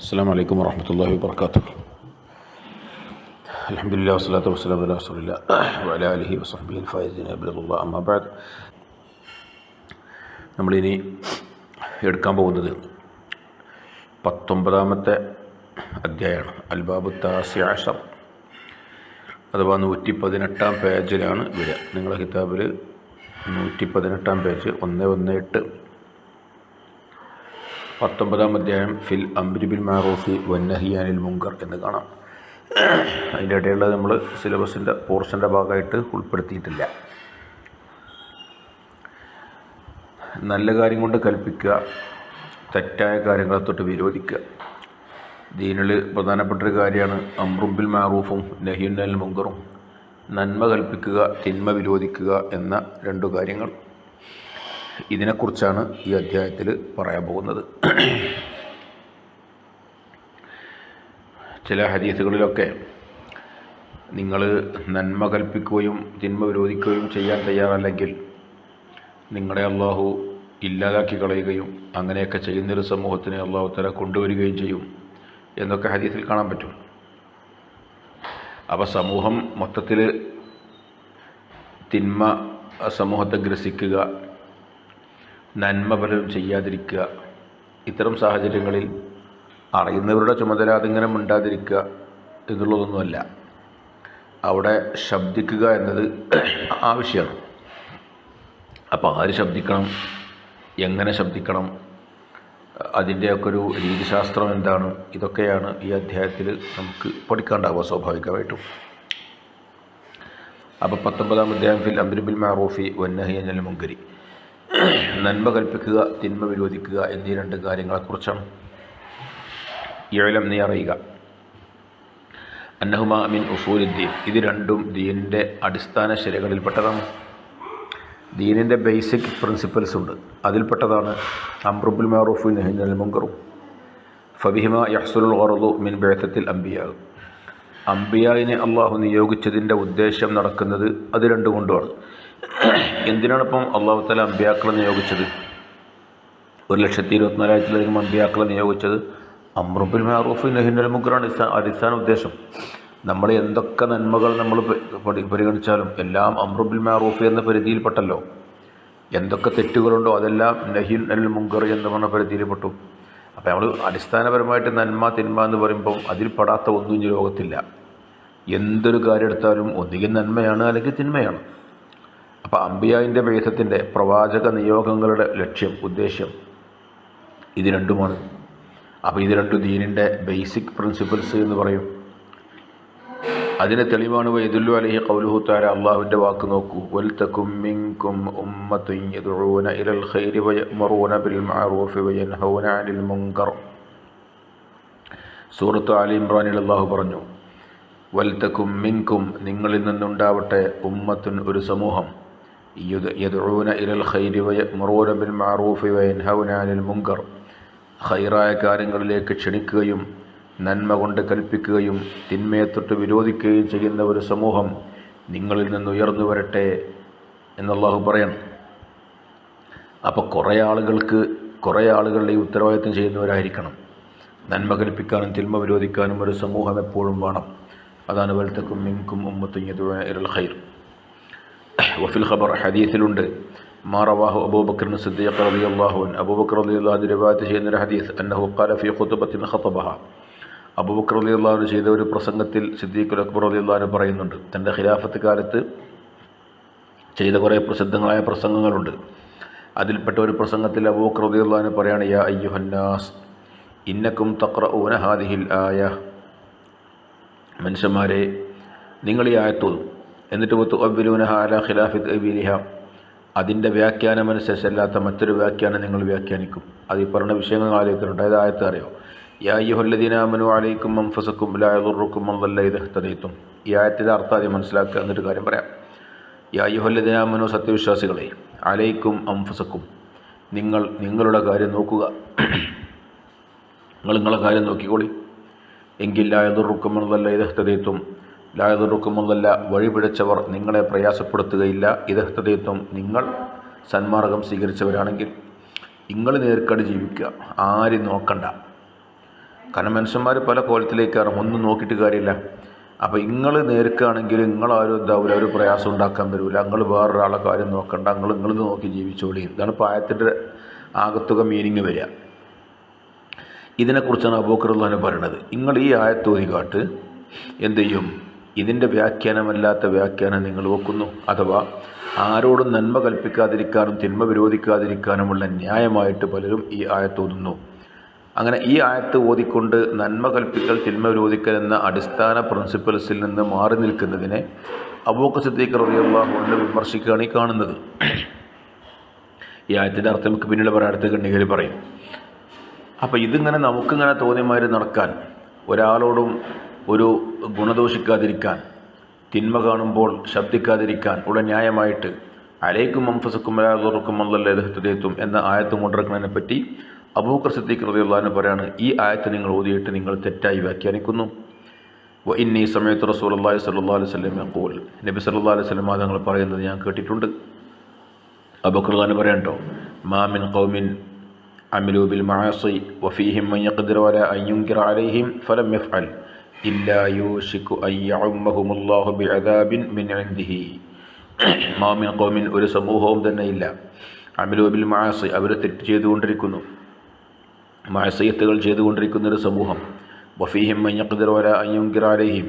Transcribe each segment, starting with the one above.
السلام عليكم ورحمة الله وبركاته. الحمد لله والصلاة والسلام على رسول الله وعلى آله وصحبه الفائزين برضا الله. أما بعد, നമ്മളിനി എടുക്കാൻ പോകുന്നത് 19-ാമത്തെ അധ്യായമാണ്. അൽബാബു താസി അശർ അഥവാ 118-ാം പേജിലാണ് വരിക. നിങ്ങളുടെ കിതാബിൽ 118-ാം പേജ് 118. 19-ാം അധ്യായം ഫിൽ അംരി ബിൽ മഅറൂഫി വന്നഹി അനിൽ മുങ്കർ എന്ന് കാണാം. അതിൻ്റെ ഇടയിലുള്ളത് നമ്മൾ സിലബസിൻ്റെ പോർഷൻ്റെ ഭാഗമായിട്ട് ഉൾപ്പെടുത്തിയിട്ടില്ല. നല്ല കാര്യം കൊണ്ട് കൽപ്പിക്കുക, തെറ്റായ കാര്യങ്ങളെ തൊട്ട് വിരോധിക്കുക. ദീനിൽ പ്രധാനപ്പെട്ടൊരു കാര്യമാണ് അംറും ബിൽ മഅറൂഫും നഹിയുൻ അനിൽ മുങ്കറും. നന്മ കൽപ്പിക്കുക, തിന്മ വിരോധിക്കുക എന്ന രണ്ടു കാര്യങ്ങൾ. ഇതിനെക്കുറിച്ചാണ് ഈ അധ്യായത്തിൽ പറയാൻ പോകുന്നത്. ചില ഹദീസുകളിലൊക്കെ നിങ്ങൾ നന്മ കൽപ്പിക്കുകയും തിന്മ വിരോധിക്കുകയും ചെയ്യാൻ തയ്യാറല്ലെങ്കിൽ നിങ്ങളെ അള്ളാഹു ഇല്ലാതാക്കി കളയുകയും അങ്ങനെയൊക്കെ ചെയ്യുന്നൊരു സമൂഹത്തിനെ അള്ളാഹു തആല കൊണ്ടുവരികയും ചെയ്യും എന്നൊക്കെ ഹദീസിൽ കാണാൻ പറ്റും. അപ്പോൾ സമൂഹം മൊത്തത്തിൽ തിന്മ സമൂഹത്തെ ഗ്രസിക്കുക, നന്മ പലരും ചെയ്യാതിരിക്കുക, ഇത്തരം സാഹചര്യങ്ങളിൽ അറിയുന്നവരുടെ ചുമതല അതിങ്ങനെ മിണ്ടാതിരിക്കുക എന്നുള്ളതൊന്നുമല്ല. അവിടെ ശബ്ദിക്കുക എന്നത് ആവശ്യമാണ്. അപ്പോൾ ആര് ശബ്ദിക്കണം, എങ്ങനെ ശബ്ദിക്കണം, അതിൻ്റെയൊക്കെ ഒരു രീതിശാസ്ത്രം എന്താണ്, ഇതൊക്കെയാണ് ഈ അധ്യായത്തിൽ നമുക്ക് പഠിക്കാണ്ടാവുക സ്വാഭാവികമായിട്ടും. അപ്പോൾ 19-ാം അധ്യായം ഫിൽ അംരി ബിൽ മഅറൂഫി വന്നഹി അനിൽ മുങ്കരി, നന്മ കൽപ്പിക്കുക, തിന്മ വിരോധിക്കുക എന്നീ രണ്ട് കാര്യങ്ങളെക്കുറിച്ചാണ്. ഇഅ്ലം, നീ അറിയുക, അന്നഹുമാ മിൻ ഉസൂലിദ്ദീൻ, ഇത് രണ്ടും ദീനിൻ്റെ അടിസ്ഥാന ശരികളിൽപ്പെട്ടതാണ്. ദീനിൻ്റെ ബേസിക് പ്രിൻസിപ്പൽസ് ഉണ്ട്, അതിൽപ്പെട്ടതാണ് അംറു ബിൽ മഅറൂഫി നഹി അനിൽ മുങ്കറും. ഫബിഹിമാ യഹ്സുലുൽ ഗറദു മിൻ ബഅ്സത്തിൽ അംബിയാ, അംബിയായിനെ അള്ളാഹു നിയോഗിച്ചതിൻ്റെ ഉദ്ദേശം നടക്കുന്നത് അത് രണ്ടും കൊണ്ടുമാണ്. എന്തിനാണിപ്പം അള്ളാഹു തആല അംബിയാക്കളെ നിയോഗിച്ചത്? 1,24,000-ലധികം അംബിയാക്കളെ നിയോഗിച്ചത് അംറു ബിൽ മഅറൂഫി നഹി അനിൽ മുങ്കറാണ് അടിസ്ഥാന ഉദ്ദേശം. നമ്മൾ എന്തൊക്കെ നന്മകൾ നമ്മൾ പരിഗണിച്ചാലും എല്ലാം അംറു ബിൽ മഅറൂഫി എന്ന പരിധിയിൽപ്പെട്ടല്ലോ. എന്തൊക്കെ തെറ്റുകളുണ്ടോ അതെല്ലാം നഹി അനിൽ മുങ്കർ എന്ന് പറഞ്ഞ പരിധിയിൽപ്പെട്ടു. അപ്പോൾ നമ്മൾ അടിസ്ഥാനപരമായിട്ട് നന്മ തിന്മ എന്ന് പറയുമ്പം അതിൽ പെടാത്ത ഒന്നും ഈ ലോകത്തില്ല. എന്തൊരു കാര്യം എടുത്താലും ഒന്നുകിൽ നന്മയാണ് അല്ലെങ്കിൽ തിന്മയാണ്. അപ്പോൾ അംബിയായിൻ്റെ ബൈഅത്തിൻ്റെ പ്രവാചക നിയോഗങ്ങളുടെ ലക്ഷ്യം, ഉദ്ദേശ്യം ഇത് രണ്ടുമാണ്. അപ്പോൾ ഇത് രണ്ടും ദീനിൻ്റെ ബേസിക് പ്രിൻസിപ്പിൾസ് എന്ന് പറയും. അതിന് തെളിവാണ് വയദുല്ലു അലൈഹി ഖൗലുഹു തആല, അള്ളാഹുവിൻ്റെ വാക്ക് നോക്കൂ, വൽതകും മിൻകും ഉമ്മത്തുൻ യദ്ഊന ഇലൽ ഖൈരി വയഅ്മുറൂന ബിൽ മഅറൂഫി വയൻഹൗന അനിൽ മുങ്കർ. സൂറത്ത് ആലി ഇംറാനിൽ അള്ളാഹു പറഞ്ഞു, വൽതകും മിൻകും, നിങ്ങളിൽ നിന്നുണ്ടാവട്ടെ, ഉമ്മത്തുൻ, ഒരു സമൂഹം, യദ്ഊന ഇലൽ ഖൈരി വയഅ്മുറൂന ബിൽ മഅറൂഫി വയൻഹൗന അനിൽ മുങ്കർ, ഖൈറായ കാര്യങ്ങളിലേക്ക് ക്ഷണിക്കുകയും നന്മ കൊണ്ട് കൽപ്പിക്കുകയും തിന്മയെ തൊട്ട് വിരോധിക്കുകയും ചെയ്യുന്ന ഒരു സമൂഹം നിങ്ങളിൽ നിന്ന് ഉയർന്നു വരട്ടെ എന്നല്ലാഹു പറയണം. അപ്പോൾ കുറേ ആളുകളുടെ ഈ ഉത്തരവാദിത്വം ചെയ്യുന്നവരായിരിക്കണം. നന്മ കൽപ്പിക്കാനും തിന്മ വിരോധിക്കാനും ഒരു സമൂഹം എപ്പോഴും വേണം. അതാണ് വൽതകും മിൻകും ഉമ്മത്തുൻ യദ്ഊന ഇലൽ ഖൈർ. വഫിൽ ഖബർ, ഹദീസിലുണ്ട്, മാ റവാഹു അബൂബക്കർ സിദ്ദീഖ് റളിയല്ലാഹു അൻഹു, അബൂബക്കർ റളിയല്ലാഹു അൻഹു റിവായത്ത് ചെയ്യുന്ന ഒരു ഹദീസ്, അന്നഹു ഖാല ഫീ ഖുതുബത്തിൻ ഖതബഹ, അബൂബക്കർ റളിയല്ലാഹു അൻഹു ചെയ്ത ഒരു പ്രസംഗത്തിൽ സിദ്ദീഖുൽ അക്ബർ റളിയല്ലാഹു അൻഹു പറയുന്നുണ്ട്, തൻ്റെ ഖിലാഫത്ത് കാലത്ത് ചെയ്ത കുറേ പ്രസിദ്ധങ്ങളായ പ്രസംഗങ്ങളുണ്ട്. അതിൽപ്പെട്ട ഒരു പ്രസംഗത്തിൽ അബൂബക്കർ റളിയല്ലാഹു അൻഹു പറയാണ്, യാ അയ്യുഹന്നാസ് ഇന്നക്കും തഖ്റഊന ഹാദിഹിൽ ആയ, മനുഷ്യന്മാരെ, നിങ്ങൾ ഈ ആയത്തോതും, എന്നിട്ട് തുഅവ്വിലൂനഹ അലാ ഖിലാഫി തഅ്വീലിഹ, അതിൻ്റെ വ്യാഖ്യാനമനുസരിച്ചല്ലാത്ത മറ്റൊരു വ്യാഖ്യാനം നിങ്ങൾ വ്യാഖ്യാനിക്കും. അത് ഈ പറഞ്ഞ വിഷയങ്ങൾ ആലോചിക്കുന്നുണ്ട്. അതായത് ആയത്ത് അറിയോ, യാ അയ്യുഹല്ലദീന ആമനൂ അലൈക്കും അൻഫുസക്കും ലാ യദുർറുക്കും മൻ ളല്ല ഇദാ ഇഹ്തദൈതും. ഈ ആയത്തിൻ്റെ അർത്ഥം ആദ്യം മനസ്സിലാക്കുക, എന്നിട്ട് കാര്യം പറയാം. യാ അയ്യുഹല്ലദീന ആമനൂ, സത്യവിശ്വാസികളെ, അലൈക്കും അൻഫുസക്കും, നിങ്ങളുടെ കാര്യം നോക്കുക, നിങ്ങളെ കാര്യം നോക്കിക്കോളി. എങ്കിൽ ലാ യദുർറുക്കും മൻ ളല്ല ഇദാ ഇഹ്തദൈതും, ലാ യദുർറുക്കും മൻ ളല്ല, വഴിപിഴച്ചവർ നിങ്ങളെ പ്രയാസപ്പെടുത്തുകയില്ല, ഇദാ ഇഹ്തദൈതും, നിങ്ങൾ സന്മാർഗം സ്വീകരിച്ചവരാണെങ്കിൽ. നിങ്ങൾ നേർക്കടി ജീവിക്കുക, ആരും നോക്കണ്ട. കാരണം മനുഷ്യന്മാർ പല കോലത്തിലേക്കാണ്, ഒന്നും നോക്കിയിട്ട് കാര്യമില്ല. അപ്പോൾ നിങ്ങൾ നേർക്കുകയാണെങ്കിൽ നിങ്ങളാരും എന്താവില്ല, ഒരു പ്രയാസം ഉണ്ടാക്കാൻ വരില്ല. നിങ്ങൾ വേറൊരാളെ കാര്യം നോക്കണ്ട, നിങ്ങൾ നോക്കി ജീവിച്ചോളി. ഇതാണ് പായത്തിൻ്റെ ആകത്തുക മീനിങ് വരിക. ഇതിനെക്കുറിച്ചാണ് അബൂബക്കർ റളിയല്ലാഹു പറയുന്നത്. നിങ്ങൾ ഈ ആയത്ത് ഓതിക്കാട്ട് എന്ത് ചെയ്യും, ഇതിൻ്റെ വ്യാഖ്യാനമല്ലാത്ത വ്യാഖ്യാനം നിങ്ങൾ വെക്കുന്നു. അഥവാ ആരോടും നന്മ കൽപ്പിക്കാതിരിക്കാനും തിന്മ വിരോധിക്കാതിരിക്കാനുമുള്ള ന്യായമായിട്ട് പലരും ഈ ആയത്ത് ഓതുന്നു. അങ്ങനെ ഈ ആയത്ത് ഓതിക്കൊണ്ട് നന്മ കൽപ്പിക്കൽ തിന്മ വിരോധിക്കൽ എന്ന അടിസ്ഥാന പ്രിൻസിപ്പൽസിൽ നിന്ന് മാറി നിൽക്കുന്നതിനെ അബൂബക്കർ സിദ്ദീഖ് റളിയല്ലാഹു അൻഹു വിമർശിക്കുകയാണ് ഈ കാണുന്നത്. ഈ ആയത്തിൻ്റെ അർത്ഥം നമുക്ക് പിന്നീട് പറയാൻ അടുത്ത ഖണ്ഡികയിൽ പറയും. അപ്പോൾ ഇതിങ്ങനെ നമുക്കിങ്ങനെ തോന്നിയമാതിരി നടക്കാൻ, ഒരാളോടും ഒരു ഗുണദോഷിക്കാതിരിക്കാൻ, തിന്മ കാണുമ്പോൾ ശബ്ദിക്കാതിരിക്കാൻ ഉള്ള ന്യായമായിട്ട് അലൈക്കും അൻഫുസക്കും വലാ യദുറുക്കും മൻ ളല്ല ഇദാ ഇഹ്തദൈതും എന്ന ആയത്ത് കൊണ്ടിരിക്കുന്നതിനെ പറ്റി അബൂബക്കർ സിദ്ദീഖ് റളിയല്ലാഹു അൻഹു പറയാണ്, ഈ ആയത്ത് നിങ്ങൾ ഓതിയിട്ട് നിങ്ങൾ തെറ്റായി വ്യാഖ്യാനിക്കുന്നു. വ ഇന്നി സമയത്ത് റസൂലുള്ളാഹി സ്വല്ലല്ലാഹു അലൈഹി വസല്ലം യഖൂൽ, നബി സല്ലല്ലാഹു അലൈഹി വസല്ലം തങ്ങൾ പറയുന്നത് ഞാൻ കേട്ടിട്ടുണ്ട്. അബൂബക്കർ റളിയല്ലാഹു അൻഹു പറയണ്ടോ, മാ മിൻ ഖൗമിൻ അമിലു ബിൽ മആസി വഫീഹിം മൻ യഖ്ദിറു അലാ അൻ യുൻകിറ അലൈഹിം ഫലം യഫ്അൽ ഇല്ലാ യൂശികു അൻ യഉമ്മഹുമുല്ലാഹു ബിഅദാബിൻ മിൻ ഇൻദിഹി. മാ മിൻ ഖൗമിൻ, ഒരു സമൂഹവും തന്നെ ഇല്ല, അമിലു ബിൽ മആസി, അവർ തെറ്റ് ചെയ്തുകൊണ്ടിരിക്കുന്നു, മഅസിയത്തുകൾ ചെയ്തുകൊണ്ടിരിക്കുന്നൊരു സമൂഹം, വഫീഹിം മൻ യഖ്ദിറു അലാ അൻ യുൻകിറ അലൈഹിം,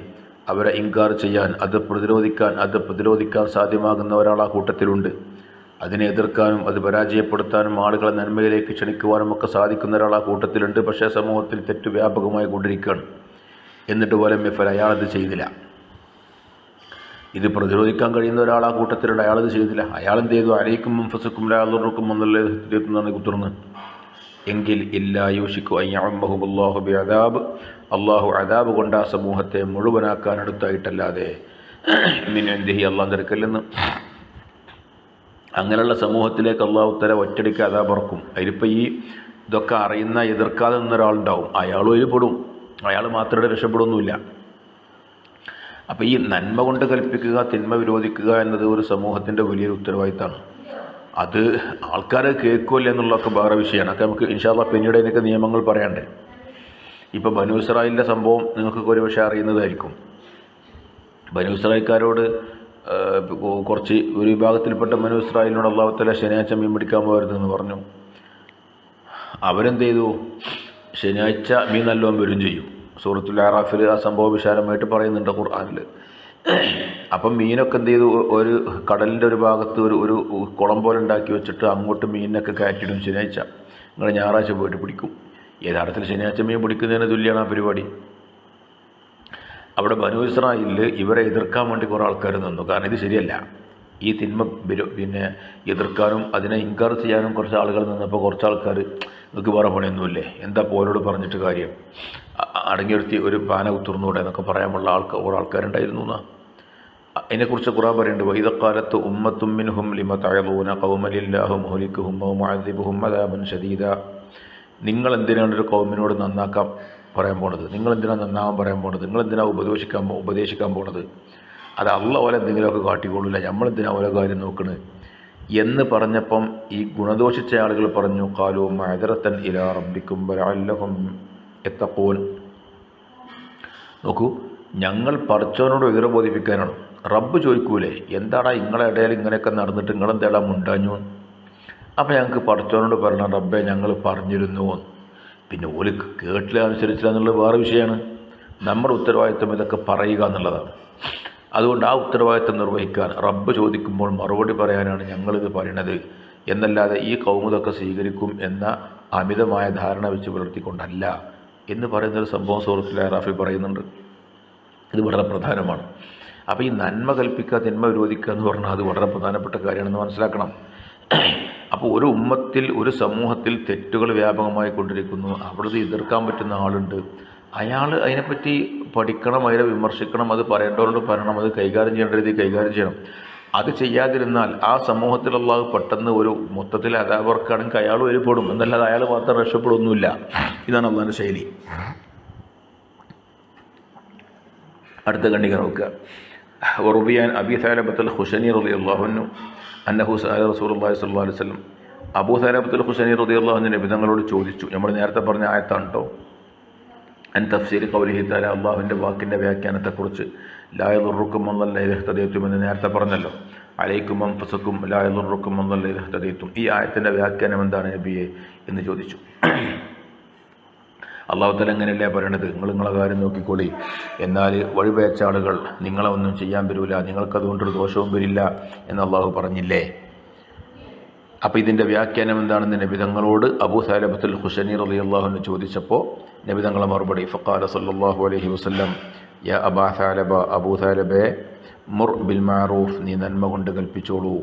അവരെ ഇൻകാർ ചെയ്യാൻ, അത് പ്രതിരോധിക്കാൻ സാധ്യമാകുന്ന ഒരാൾ ആ കൂട്ടത്തിലുണ്ട്. അതിനെ എതിർക്കാനും അത് പരാജയപ്പെടുത്താനും ആളുകളെ നന്മയിലേക്ക് ക്ഷണിക്കുവാനും ഒക്കെ സാധിക്കുന്ന ഒരാൾ ആ കൂട്ടത്തിലുണ്ട്. പക്ഷേ സമൂഹത്തിൽ തെറ്റ് വ്യാപകമായി കൊണ്ടിരിക്കുകയാണ്. എന്നിട്ട് പോലും മിഫൽ, അയാളത് ചെയ്തില്ല. ഇത് പ്രതിരോധിക്കാൻ കഴിയുന്ന ഒരാൾ ആ കൂട്ടത്തിലുണ്ട്, അയാളത് ചെയ്തില്ല. അയാളെന്ത് ചെയ്തു, അലൈക്കും അൻഫുസക്കും വലാ യദുറുക്കും എന്നുള്ള എന്നാണ് കുത്തുന്നത്. എങ്കിൽ ഇല്ലാ യൂശികു അൻ യഉമ്മഹുമുല്ലാഹു ബിഅദാബ്, അള്ളാഹു അദാബ് കൊണ്ട് ആ സമൂഹത്തെ മുഴുവനാക്കാൻ അടുത്തായിട്ടല്ലാതെ മിൻ ഇൻദിഹി, അള്ളാഹു അടുക്കലെന്ന്. അങ്ങനെയുള്ള സമൂഹത്തിലേക്ക് അള്ളാഹു തആല ഒറ്റടിക്ക് അദാബ് ഇറക്കും. അതിലിപ്പോൾ ഈ ഇതൊക്കെ അറിയുന്ന എതിർക്കാതെ നിന്നൊരാളുണ്ടാവും, അയാളും അതിൽ പെടും. അയാൾ മാത്രമേ രക്ഷപ്പെടുന്നില്ല. അപ്പോൾ ഈ നന്മ കൊണ്ട് കൽപ്പിക്കുക തിന്മ വിരോധിക്കുക എന്നത് ഒരു സമൂഹത്തിൻ്റെ വലിയൊരു ഉത്തരവാദിത്തമാണ്. അത് ആൾക്കാർ കേൾക്കില്ല എന്നുള്ളതൊക്കെ വേറെ വിഷയമാണ്. ഒക്കെ നമുക്ക് ഇൻഷാ അല്ലാഹ് പിന്നീട് അതിനൊക്കെ നിയമങ്ങൾ പറയാണ്ട്. ഇപ്പോൾ ബനൂ ഇസ്രായേലിൻ്റെ സംഭവം നിങ്ങൾക്കൊക്കെ ഒരു പക്ഷേ അറിയുന്നതായിരിക്കും. ബനൂ ഇസ്രായേൽക്കാരോട് കുറച്ച് ഒരു വിഭാഗത്തിൽപ്പെട്ട ബനൂ ഇസ്രായേലിനോട് അല്ലാഹു തആല ശനിയാഴ്ച മീൻ പിടിക്കാൻ പോകരുതെന്ന് പറഞ്ഞു. അവരെന്ത് ചെയ്തു, ശനിയാഴ്ച മീൻ നല്ലോണം വരും ചെയ്യും. സൂറത്തുൽ അറാഫിൽ ആ സംഭവം വിശാലമായിട്ട് പറയുന്നുണ്ട് ഖുർആനിൽ. അപ്പം മീനൊക്കെ എന്ത് ചെയ്തു, ഒരു കടലിൻ്റെ ഒരു ഭാഗത്ത് ഒരു കുളം പോലെ ഉണ്ടാക്കി വെച്ചിട്ട് അങ്ങോട്ട് മീനിനൊക്കെ കയറ്റിടും. ശനിയാഴ്ച നിങ്ങൾ ഞായറാഴ്ച പോയിട്ട് പിടിക്കും. യഥാർത്ഥത്തിൽ ശനിയാഴ്ച മീൻ പിടിക്കുന്നതിന് തുല്യമാണ് ആ പരിപാടി. അവിടെ ബനൂ ഇസ്രായേലിൽ ഇവരെ എതിർക്കാൻ വേണ്ടി കുറേ ആൾക്കാർ നിന്നു. കാരണം ഇത് ശരിയല്ല, ഈ തിന്മ പിന്നെ എതിർക്കാനും അതിനെ ഇൻകാർ ചെയ്യാനും കുറച്ച് ആളുകൾ നിന്നപ്പോൾ കുറച്ച് ആൾക്കാർ നിങ്ങൾക്ക് വേറെ പണിയൊന്നുമില്ലേ, എന്താ പോലോട് പറഞ്ഞിട്ട് കാര്യം, അടങ്ങിയെടുത്തി ഒരു പാന കുത്തുർന്നൂടെ എന്നൊക്കെ പറയാനുള്ള കുറേ ആൾക്കാരുണ്ടായിരുന്നു എന്നാ. അതിനെക്കുറിച്ച് ഖുർആൻ പറയുന്നുണ്ട്, വഇദഖാലത്ത് ഉമ്മത്തും മിൻഹും ലിമ തഅദൂന ഖൗമൻ ലില്ലാഹു മുഹ്ലികുഹും വ മുഅദ്ദിബുഹും അദാബൻ ശദീദ. നിങ്ങൾ എന്തിനാണ് ഒരു കൗമിനോട് നന്നാക്കാൻ പറയാൻ പോണത്, നിങ്ങളെന്തിനാണ് നന്നാവാൻ പറയാൻ പോണത്, നിങ്ങളെന്തിനാണ് ഉപദേശിക്കാൻ പോണത്, അത് അള്ളാഹു ഓലെ എന്തെങ്കിലുമൊക്കെ കാട്ടിക്കൊള്ളില്ല, നമ്മളെന്തിനാ ഓരോ കാര്യം നോക്കണത് എന്ന് പറഞ്ഞപ്പം ഈ ഗുണദോഷിച്ച ആളുകൾ പറഞ്ഞു, ഖാലൂ മഅദറത്തൻ ഇലാ റബ്ബിക്കും ലഅല്ലഹും യത്തഖൂൻ. നോക്കൂ, ഞങ്ങൾ പടച്ചവനോട് വിവര ബോധിപ്പിക്കാനാണ്. റബ്ബ് ചോദിക്കൂലേ, എന്താടാ നിങ്ങളെ ഇടയിൽ ഇങ്ങനെയൊക്കെ നടന്നിട്ട് നിങ്ങളെന്താടാ മുണ്ടാഞ്ഞു. അപ്പോൾ ഞങ്ങൾക്ക് പടച്ചവനോട് പറയണം, റബ്ബെ ഞങ്ങൾ പറഞ്ഞിരുന്നു. പിന്നെ ഓല് കേട്ടില്ല അനുസരിച്ചില്ല എന്നുള്ളത് വേറെ വിഷയമാണ്. നമ്മുടെ ഉത്തരവാദിത്വം ഇതൊക്കെ പറയുക എന്നുള്ളതാണ്. അതുകൊണ്ട് ആ ഉത്തരവാദിത്വം നിർവഹിക്കാൻ റബ്ബ് ചോദിക്കുമ്പോൾ മറുപടി പറയാനാണ് ഞങ്ങളിത് പറയണത് എന്നല്ലാതെ ഈ കൗമുദൊക്കെ സ്വീകരിക്കും എന്ന അമിതമായ ധാരണ വെച്ച് പുലർത്തിക്കൊണ്ടല്ല എന്ന് പറയുന്നൊരു സംഭവം സൂറത്തുൽ അറാഫിൽ പറയുന്നുണ്ട്. ഇത് വളരെ പ്രധാനമാണ്. അപ്പോൾ ഈ നന്മ കൽപ്പിക്കുക തിന്മ വിരോധിക്കുക എന്ന് പറഞ്ഞാൽ അത് വളരെ പ്രധാനപ്പെട്ട കാര്യമാണെന്ന് മനസ്സിലാക്കണം. അപ്പോൾ ഒരു ഉമ്മത്തിൽ ഒരു സമൂഹത്തിൽ തെറ്റുകൾ വ്യാപകമായി കൊണ്ടിരിക്കുന്നു, അവിടുത്തെ എതിർക്കാൻ പറ്റുന്ന ആളുണ്ട്, അയാൾ അതിനെപ്പറ്റി പഠിക്കണം, അതിനെ വിമർശിക്കണം, അത് പറയേണ്ടവരോട് പറയണം, അത് കൈകാര്യം ചെയ്യേണ്ട രീതി കൈകാര്യം ചെയ്യണം. അത് ചെയ്യാതിരുന്നാൽ ആ സമൂഹത്തിൽ അല്ലാഹു പെട്ടെന്ന് ഒരു മൊത്തത്തിൽ അദാബർക്കാണെങ്കിൽ അയാൾ ഒരുപ്പെടും എന്നല്ലാതെ അയാൾ മാത്രം രക്ഷപ്പെടുന്നില്ല. ഇതാണ് അള്ളാഹിൻ്റെ ശൈലി. അടുത്ത ഖണ്ഡിക നോക്കുക. വറുബിയാൻ അബി സഅലബത്തുൽ ഖുശനി റളിയല്ലാഹു അൻഹു അന്നഹു സഅല റസൂലുള്ളാഹി സ്വല്ലല്ലാഹു അലൈഹി വസല്ലം. അബൂ സഅലബത്തുൽ ഖുശനി റളിയല്ലാഹു അൻഹു നബി തങ്ങളോട് ചോദിച്ചു. നമ്മൾ നേരത്തെ പറഞ്ഞ ആയത്താണ് കേട്ടോ. അൻ തഫ്സീർ ഖൗലിഹി തആല, അള്ളാഹുവിൻ്റെ വാക്കിൻ്റെ വ്യാഖ്യാനത്തെക്കുറിച്ച്. ലാ യദുറുക്കും മൻ ളല്ല ഇദാ ഇഹ്തദൈതും എന്ന് നേരത്തെ പറഞ്ഞല്ലോ. അലൈക്കും അൻഫുസക്കും ലാ യദുറുക്കും മൻ ളല്ല ഇദാ ഇഹ്തദൈതും. ഈ ആയത്തിൻ്റെ വ്യാഖ്യാനം എന്താണ് നബിയെ എന്ന് ചോദിച്ചു. അള്ളാഹു തആല അങ്ങനെയല്ലേ പറയണത്, നിങ്ങളെ കാര്യം നോക്കിക്കോളി, എന്നാൽ വഴിപേച്ച ആളുകൾ നിങ്ങളെ ഒന്നും ചെയ്യാൻ വരില്ല, നിങ്ങൾക്കതുകൊണ്ടൊരു ദോഷവും വരില്ല എന്ന് അള്ളാഹു പറഞ്ഞില്ലേ. അപ്പോൾ ഇതിൻ്റെ വ്യാഖ്യാനം എന്താണെന്ന് നബിതങ്ങളോട് അബൂ സാലബത്തുൽ ഖുശനി റളിയല്ലാഹു അൻഹു ചോദിച്ചപ്പോൾ നബിതങ്ങളെ മറുപടി ഫഖാല സല്ലല്ലാഹു അലൈഹി വസല്ലം, യാ അബാ സാലബ, അബൂ സാലബെ, മുർ ബിൽ മഅറൂഫ്, നീ നന്മ കൊണ്ട് കൽപ്പിച്ചോളൂ.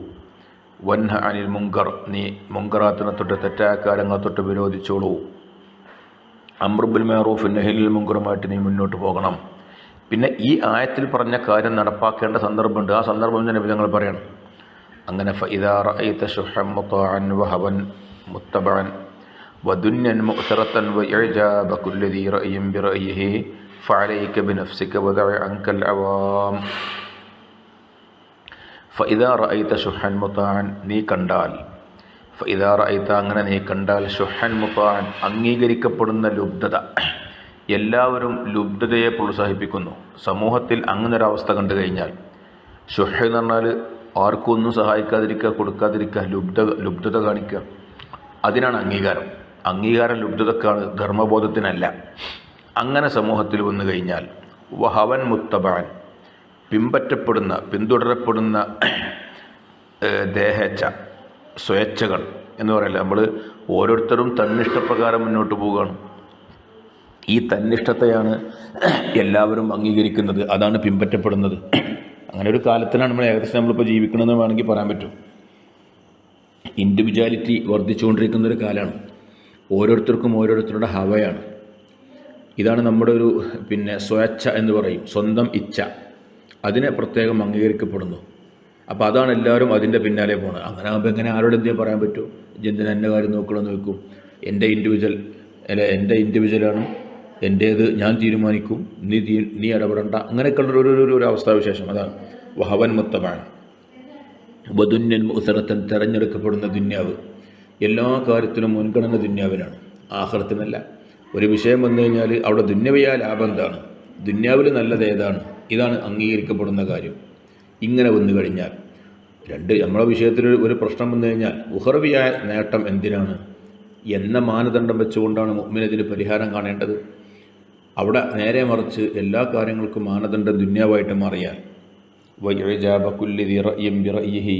വൻഹ അനിൽ മുങ്കർ, നീ മുങ്കറാത്തിനെ തൊട്ട് തെറ്റായ കാര്യങ്ങളെ തൊട്ട് വിരോധിച്ചോളൂ. അംർ ബിൽ മഅറൂഫ് നഹ്യിൽ മുങ്കറുമായിട്ട് നീ മുന്നോട്ട് പോകണം. പിന്നെ ഈ ആയത്തിൽ പറഞ്ഞ കാര്യം നടപ്പാക്കേണ്ട സന്ദർഭമുണ്ട്. ആ സന്ദർഭം നബിതങ്ങൾ പറയണം. അങ്ങനെ ഫഇദാ റഅയ്ത ശുഹ്ഹൻ മുതാഅൻ വഹവൻ മുത്തബഅൻ വദുന്യൻ മുഅ്സറതൻ വഇഅജാബ കുല്ലി ദീ റഅയിൻ ബിറഅയിഹി ഫഅലൈക ബിനഫ്സിക വദഅ അൻകൽ അവാം. ഫഇദാ റഅയ്ത ശുഹ്ഹൻ മുതാഅൻ, നീ കണ്ടാൽ, ഫഇദാ റഅയ്ത, അങ്ങനെ നീ കണ്ടാൽ, ശുഹ്ഹൻ മുതാഅൻ, അംഗീകരിക്കപ്പെടുന്ന ലുബ്ധത. എല്ലാവരും ലുബ്ധതയെ പ്രോത്സാഹിപ്പിക്കുന്നു. സമൂഹത്തിൽ അങ്ങനൊരവസ്ഥ കണ്ടു കഴിഞ്ഞാൽ, ശുഹ് എന്ന് പറഞ്ഞാൽ ആർക്കും ഒന്നും സഹായിക്കാതിരിക്കുക, കൊടുക്കാതിരിക്കുക, ലുബ്ധത കാണിക്കുക, അതിനാണ് അംഗീകാരം. അംഗീകാരം ലുബ്ധതക്കാണ്, ധർമ്മബോധത്തിനല്ല. അങ്ങനെ സമൂഹത്തിൽ വന്നു കഴിഞ്ഞാൽ, വഹവൻ മുത്തബഅൻ, പിൻപറ്റപ്പെടുന്ന, പിന്തുടരപ്പെടുന്ന ദേഹേച്ഛ, സ്വേച്ഛകൾ എന്ന് പറയില്ല, നമ്മൾ ഓരോരുത്തരും തന്നിഷ്ടപ്രകാരം മുന്നോട്ട് പോവുകയാണ്. ഈ തന്നിഷ്ടത്തെയാണ് എല്ലാവരും അംഗീകരിക്കുന്നത്, അതാണ് പിൻപറ്റപ്പെടുന്നത്. അങ്ങനെ ഒരു കാലത്തിലാണ് നമ്മളിപ്പോൾ ജീവിക്കണമെന്ന് വേണമെങ്കിൽ പറയാൻ പറ്റും. ഇൻഡിവിജ്വാലിറ്റി വർദ്ധിച്ചുകൊണ്ടിരിക്കുന്നൊരു കാലമാണ്. ഓരോരുത്തർക്കും ഓരോരുത്തരുടെ ഹവയാണ്. ഇതാണ് നമ്മുടെ ഒരു സ്വേച്ഛ എന്ന് പറയും, സ്വന്തം ഇച്ഛ, അതിനെ പ്രത്യേകം അംഗീകരിക്കപ്പെടുന്നു. അപ്പോൾ അതാണ് എല്ലാവരും അതിൻ്റെ പിന്നാലെ പോകുന്നത്. അങ്ങനെ ആകുമ്പോൾ എങ്ങനെ ആരോട് എന്തെങ്കിലും പറയാൻ പറ്റുമോ? എന്തിനാ എൻ്റെ കാര്യം നോക്കണമെന്ന് നോക്കും, എൻ്റെ ഇൻഡിവിജ്വലാണ്, എൻ്റേത് ഞാൻ തീരുമാനിക്കും, നീ ഇടപെടണ്ട, അങ്ങനെയൊക്കെയുള്ള ഒരു അവസ്ഥാവിശേഷം. അതാണ് വഹവൻ മുത്തബഅൻ വദുന്യൻ മുഅ്സറതൻ, തിരഞ്ഞെടുക്കപ്പെടുന്ന ദുന്യാവ്. എല്ലാ കാര്യത്തിലും മുൻഗണന ദുന്യാവിനാണ്, ആഖിറത്തിനല്ല. ഒരു വിഷയം വന്നു കഴിഞ്ഞാൽ അവിടെ ദുന്യവിയായ ലാഭം എന്താണ്, ദുന്യാവിൽ നല്ലത് ഏതാണ്, ഇതാണ് അംഗീകരിക്കപ്പെടുന്ന കാര്യം. ഇങ്ങനെ വന്നു കഴിഞ്ഞാൽ നമ്മളെ വിഷയത്തിൽ ഒരു പ്രശ്നം വന്നു കഴിഞ്ഞാൽ ഉഖറവിയായ നേട്ടം എന്തിനാണ് എന്ന മാനദണ്ഡം വെച്ചുകൊണ്ടാണ് മുഅ്മിനതിന് പരിഹാരം കാണേണ്ടത്. അവിടെ നേരെ മറിച്ച് എല്ലാ കാര്യങ്ങൾക്കും മാനദണ്ഡം ദുന്യാവായിട്ട് മാറിയാൽ, വഇഅജാബ കുല്ലി ദീ റഅയിൻ ബിറഅയിഹി,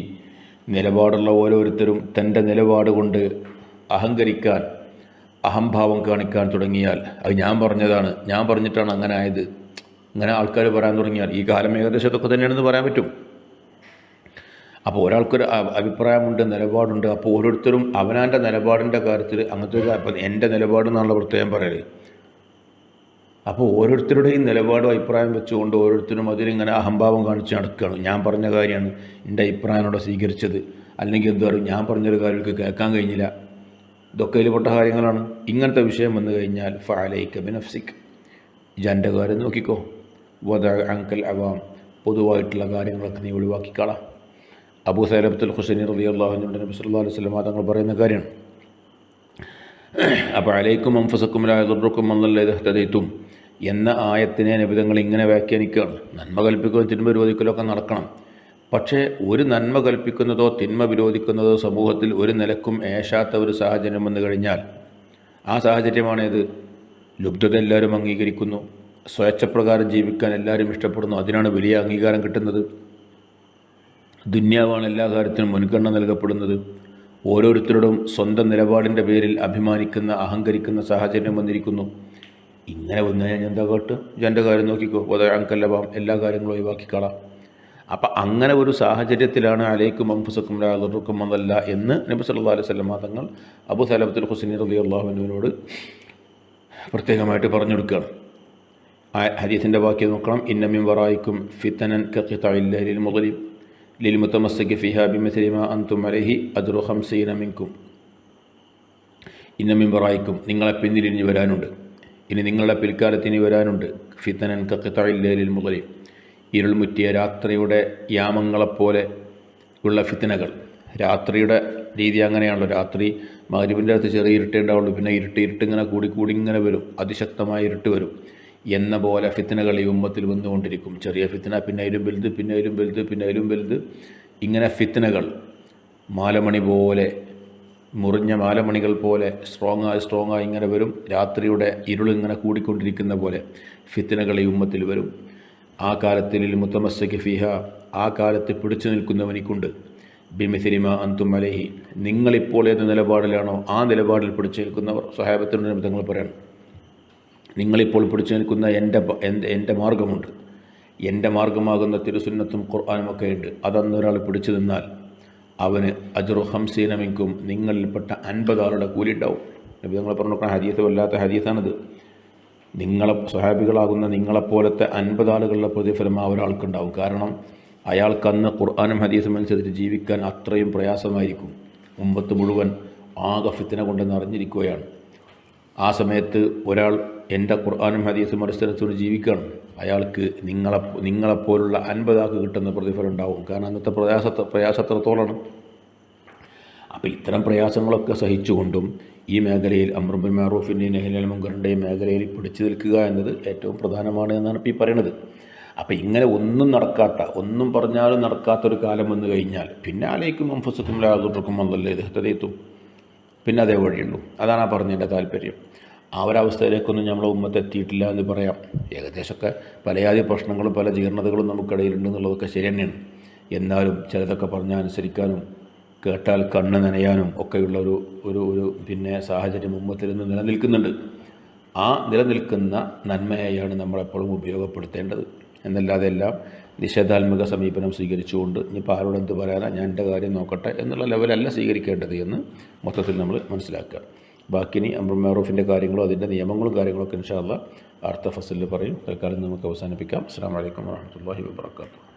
നിലപാടുള്ള ഓരോരുത്തരും തൻ്റെ നിലപാട് കൊണ്ട് അഹങ്കരിക്കാൻ, അഹംഭാവം കാണിക്കാൻ തുടങ്ങിയാൽ, അത് ഞാൻ പറഞ്ഞതാണ്, ഞാൻ പറഞ്ഞിട്ടാണ് അങ്ങനെ ആയത്, അങ്ങനെ ആൾക്കാർ പറയാൻ തുടങ്ങിയാൽ, ഈ കാലം ഏകദേശം ഇതൊക്കെ തന്നെയാണെന്ന് പറയാൻ പറ്റും. അപ്പോൾ ഒരാൾക്കൊരു അഭിപ്രായമുണ്ട്, നിലപാടുണ്ട്. അപ്പോൾ ഓരോരുത്തരും അവനാൻ്റെ നിലപാടിൻ്റെ കാര്യത്തിൽ അങ്ങനത്തെ ഒരു, അപ്പം എൻ്റെ നിലപാട് എന്നുള്ള പ്രത്യേകം പറയല്. അപ്പോൾ ഓരോരുത്തരുടെയും നിലപാടും അഭിപ്രായം വെച്ചുകൊണ്ട് ഓരോരുത്തരും അതിലിങ്ങനെ അഹംഭാവം കാണിച്ച് നടക്കുകയാണ്. ഞാൻ പറഞ്ഞ കാര്യമാണ് എൻ്റെ അഭിപ്രായനോടെ സ്വീകരിച്ചത്, അല്ലെങ്കിൽ എന്താ പറയുക, ഞാൻ പറഞ്ഞൊരു കാര്യങ്ങൾക്ക് കേൾക്കാൻ കഴിഞ്ഞില്ല. ഇതൊക്കെ ഇതിൽപ്പെട്ട കാര്യങ്ങളാണ്. ഇങ്ങനത്തെ വിഷയം വന്നു കഴിഞ്ഞാൽ ഫഅലൈക ബിനഫ്സിക്, എൻ്റെ കാര്യം നോക്കിക്കോ, വദഅ അൻകൽ അവാം, പൊതുവായിട്ടുള്ള കാര്യങ്ങളൊക്കെ നീ ഒഴിവാക്കിക്കളാം. അബൂ സലമത്തുൽ ഖുശനി റളിയല്ലാഹു അൻഹു നബി സല്ലല്ലാഹു അലൈഹി വസല്ലം തങ്ങൾ പറയുന്ന കാര്യമാണ്. അപ്പോൾ അലൈക്കും അൻഫുസക്കും ലാ യദുറുക്കും മൻ ളല്ല ഇദാ ഇഹ്തദൈതും എന്ന ആയത്തിനെ നബിതങ്ങൾ ഇങ്ങനെ വ്യാഖ്യാനിക്കുകയാണ്. നന്മ കൽപ്പിക്കുകയും തിന്മ വിരോധിക്കലൊക്കെ നടക്കണം. പക്ഷേ ഒരു നന്മ കൽപ്പിക്കുന്നതോ തിന്മ വിരോധിക്കുന്നതോ സമൂഹത്തിൽ ഒരു നിലക്കും ഏശാത്ത ഒരു സാഹചര്യം വന്നു കഴിഞ്ഞാൽ, ആ സാഹചര്യമാണേത്, ലുബ്ധത എല്ലാവരും അംഗീകരിക്കുന്നു, സ്വേച്ഛപ്രകാരം ജീവിക്കാൻ എല്ലാവരും ഇഷ്ടപ്പെടുന്നു, അതിനാണ് വലിയ അംഗീകാരം കിട്ടുന്നത്. ദുന്യാവാണ് എല്ലാ കാര്യത്തിനും മുൻഗണന നൽകപ്പെടുന്നത്. ഓരോരുത്തരോടും സ്വന്തം നിലപാടിൻ്റെ പേരിൽ അഭിമാനിക്കുന്ന, അഹങ്കരിക്കുന്ന സാഹചര്യം വന്നിരിക്കുന്നു. ഇങ്ങനെ വന്നു കഴിഞ്ഞാൽ എന്താ കേട്ട്, എൻ്റെ കാര്യം നോക്കിക്കോ, വദഅൻകല്ലബാം, എല്ലാ കാര്യങ്ങളും ഒഴിവാക്കിക്കളാം. അപ്പം അങ്ങനെ ഒരു സാഹചര്യത്തിലാണ് അലൈക്കും അൻഫുസക്കും ലാ യദുറുക്കും മൻ ളല്ല എന്ന് നബി സല്ലല്ലാഹു അലൈഹി വസല്ലം തങ്ങൾ അബൂ സലമത്തുൽ ഖുശനി റളിയല്ലാഹു അൻഹുവിനോട് പ്രത്യേകമായിട്ട് പറഞ്ഞു കൊടുക്കുകയാണ്. ഹദീസിൻ്റെ വാക്യം നോക്കണം. ഇന്ന മിൻ വറായിക്കും ഫിതനൻ കഖിതഇൽ ലൈലിൽ മുദ്ലിം ലിൽ മുതമസ്സികി ഫിഹാ ബിമിസ്ലി മാ അൻതും അലൈഹി അജ്റു 50 മിൻകും. ഇന്ന മിൻ വറായിക്കും, നിങ്ങളെ പിന്നിൽ ഇനി വരാനുണ്ട്, ഇനി നിങ്ങളുടെ പിൽക്കാലത്ത് ഇനി വരാനുണ്ട്. ഫിതനൻ കഖിതഇൽ ലൈലിൽ മുദ്ലിം, ഇരുൾമുറ്റിയ രാത്രിയുടെ യാമങ്ങളെപ്പോലെ ഉള്ള ഫിത്തനകൾ. രാത്രിയുടെ രീതി അങ്ങനെയാണല്ലോ, രാത്രി മഗ്‌രിബിൻ്റെ അടുത്ത് ചെറിയ ഇരുട്ടേ ഉണ്ടാവുള്ളൂ, പിന്നെ ഇരുട്ട് ഇങ്ങനെ കൂടി ഇങ്ങനെ വരും, അതിശക്തമായ ഇരുട്ട് വരും എന്ന പോലെ ഫിത്നകൾ ഈ ഉമ്മത്തിൽ വന്നുകൊണ്ടിരിക്കും. ചെറിയ ഫിത്ന, പിന്നെ അതിലും വലുത്, പിന്നെ അതിലും വലുത്, പിന്നെ അതിലും വലുത്, ഇങ്ങനെ ഫിത്നകൾ മാലമണി പോലെ, മുറിഞ്ഞ മാലമണികൾ പോലെ സ്ട്രോങ്ങായി ഇങ്ങനെ വരും. രാത്രിയുടെ ഇരുളിങ്ങനെ കൂടിക്കൊണ്ടിരിക്കുന്ന പോലെ ഫിത്നകൾ ഈ ഉമ്മത്തിൽ വരും. ആ കാലത്തിൽ മുത്തമസ്സകി ഫിഹ, ആ കാലത്ത് പിടിച്ചു നിൽക്കുന്നവനിക്കുണ്ട്. ബിമിസിലിമ അന്തും അലൈഹി, നിങ്ങളിപ്പോൾ ഏത് നിലപാടിലാണോ ആ നിലപാടിൽ പിടിച്ചു നിൽക്കുന്നവർ. സ്വഹാബത്തിൻ്റെ നിമിത്തങ്ങൾ പറയണം, നിങ്ങളിപ്പോൾ പിടിച്ചു നിൽക്കുന്ന എൻ്റെ മാർഗമുണ്ട്, എൻ്റെ മാർഗമാകുന്ന തിരുസുന്നത്തും ഖുർആനും ഒക്കെ ഉണ്ട്. അതൊന്നൊരാൾ പിടിച്ചു നിന്നാൽ അവന് അജ്റു 50 മിൻകും, നിങ്ങളിൽപ്പെട്ട 50 ആളുടെ കൂലി ഉണ്ടാവും. നബി നിങ്ങൾ പറഞ്ഞു ഹദീസ്, വല്ലാത്ത ഹദീസാണിത്. സ്വഹാബികളാകുന്ന നിങ്ങളെപ്പോലത്തെ 50 ആളുകളുടെ പ്രതിഫലം ആ ഒരാൾക്കുണ്ടാവും. കാരണം അയാൾക്കന്ന് ഖുർആനും ഹദീസും അനുസരിച്ച് ജീവിക്കാൻ അത്രയും പ്രയാസമായിരിക്കും. ഉമ്മത്ത് മുഴുവൻ ആകെ ഫിത്ന കൊണ്ട് നിറഞ്ഞിരിക്കുകയാണ്. ആ സമയത്ത് ഒരാൾ എൻ്റെ ഖുർആനും ഹദീസും അനുസരിച്ചുകൊണ്ട് ജീവിക്കണം, അയാൾക്ക് നിങ്ങളെപ്പോലുള്ള 50 ആൾക്ക് കിട്ടുന്ന പ്രതിഫലം ഉണ്ടാവും. കാരണം അന്നത്തെ പ്രയാസത്രത്തോളാണ്. അപ്പോൾ ഇത്തരം പ്രയാസങ്ങളൊക്കെ സഹിച്ചുകൊണ്ടും ഈ മേഖലയിൽ അംറു ബിൽ മഅറൂഫിൻ്റെയും നഹ്യി അനിൽ മുൻകറിൻ്റെയും മേഖലയിൽ പിടിച്ചു നിൽക്കുക എന്നത് ഏറ്റവും പ്രധാനമാണ് എന്നാണ് ഇപ്പോൾ ഈ പറയുന്നത്. അപ്പോൾ ഇങ്ങനെ ഒന്നും പറഞ്ഞാലും നടക്കാത്തൊരു കാലം വന്നു കഴിഞ്ഞാൽ പിന്നെ അലൈക്കും അൻഫുസക്കും ലാ യദുർറുക്കും മൻ ളല്ല ഇദാ ഹതദൈതും, പിന്നെ അതേ വഴിയുള്ളൂ. അതാണ് ആ പറഞ്ഞതിൻ്റെ താല്പര്യം. ആ ഒരവസ്ഥയിലേക്കൊന്നും നമ്മളെ ഉമ്മത്ത് എത്തിയിട്ടില്ല എന്ന് പറയാം. ഏകദേശമൊക്കെ പലയാതി പ്രശ്നങ്ങളും പല ജീർണതകളും നമുക്കിടയിലുണ്ടെന്നുള്ളതൊക്കെ ശരി തന്നെയാണ്. എന്നാലും ചിലതൊക്കെ പറഞ്ഞാൽ അനുസരിക്കാനും കേട്ടാൽ കണ്ണ് നനയാനും ഒക്കെയുള്ള ഒരു പിന്നെ സാഹചര്യം ഉമ്മത്തിൽ നിന്ന് നിലനിൽക്കുന്നുണ്ട്. ആ നിലനിൽക്കുന്ന നന്മയെയാണ് നമ്മളെപ്പോഴും ഉപയോഗപ്പെടുത്തേണ്ടത്. എന്നല്ലാതെ എല്ലാം നിഷേധാത്മക സമീപനം സ്വീകരിച്ചുകൊണ്ട് ഇനിയിപ്പോൾ ആരോട് എന്ത് പറയാനാ, ഞാൻ എൻ്റെ കാര്യം നോക്കട്ടെ എന്നുള്ള ലെവലല്ല സ്വീകരിക്കേണ്ടത് എന്ന് മൊത്തത്തിൽ നമ്മൾ മനസ്സിലാക്കുക. ബാക്കി ഇനി അംറു ബിൽ മഅറൂഫിൻ്റെ കാര്യങ്ങളും അതിൻ്റെ നിയമങ്ങളും കാര്യങ്ങളൊക്കെ ഇൻഷാ അല്ലാഹ് അടുത്ത ഫസലിൽ പറയും. തൽക്കാലം നമുക്ക് അവസാനിപ്പിക്കാം. അസ്സലാമു അലൈക്കും വറഹ്മത്തുള്ളാഹി വബറകാതുഹു.